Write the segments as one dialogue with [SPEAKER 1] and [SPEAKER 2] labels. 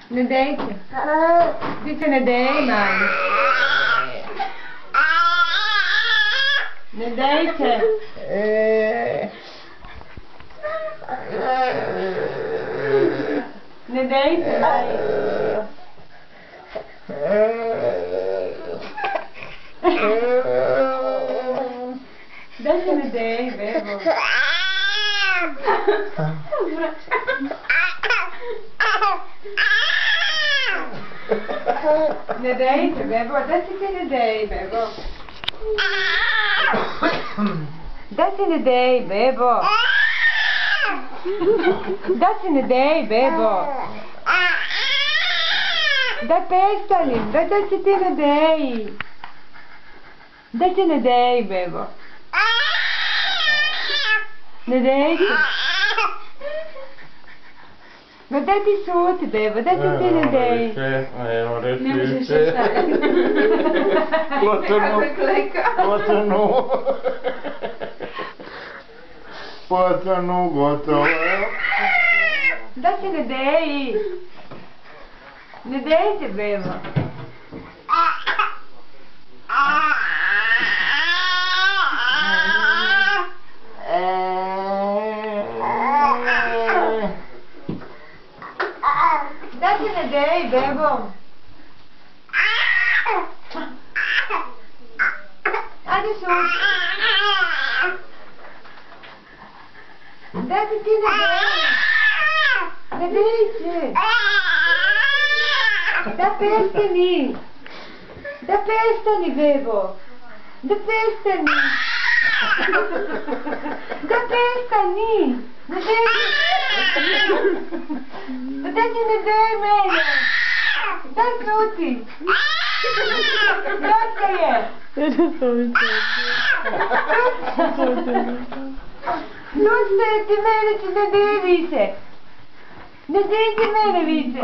[SPEAKER 1] Ne dejte. Dite ne dej, mami. Ne dejte. Ne dejte, mami. Daj se ne dej, bebo. Ne dejte, bebo. Daj se ti ne dej, bebo. Daj se ne dej, bebo. Daj se ne dej, bebo. Daj prestani. Daj se ti ne dej. Daj se ne dej, bebo. Ne dej se. Ma daj ti šuti, bebo. Daj se ti ne dej.
[SPEAKER 2] Evo
[SPEAKER 1] Ne možeš
[SPEAKER 2] rešice.
[SPEAKER 1] šta. Kako je kleka.
[SPEAKER 2] Potanu, gotovo.
[SPEAKER 1] Daj se ne dej. Ne dej se, bebo. Daj se ne dej, bebo. Ajde šuti. Daj se ti ne dej. Ne dej se. Da prestani. Da prestani, bebo. Da prestani. Da prestani. Ne dej se. Daj se ne dej mene. Daj šuti. Dosta je. Dosta je, ti mene se ne dej više. Ne dej ti mene više.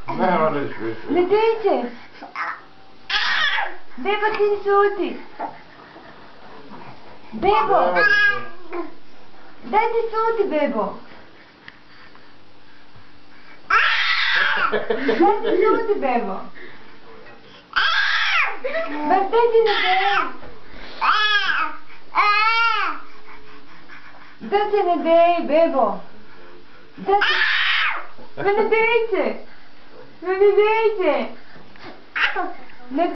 [SPEAKER 2] Ne moraš više.
[SPEAKER 1] Ne dej se. Bebo ti šuti. Bebo. Daj ti šuti, bebo. Daj ti šuti, bebo. Ma daj ti ne dej. Daj se ne dej, bebo. Daj se... Ma ne dej se. Ma ne dej se. Ne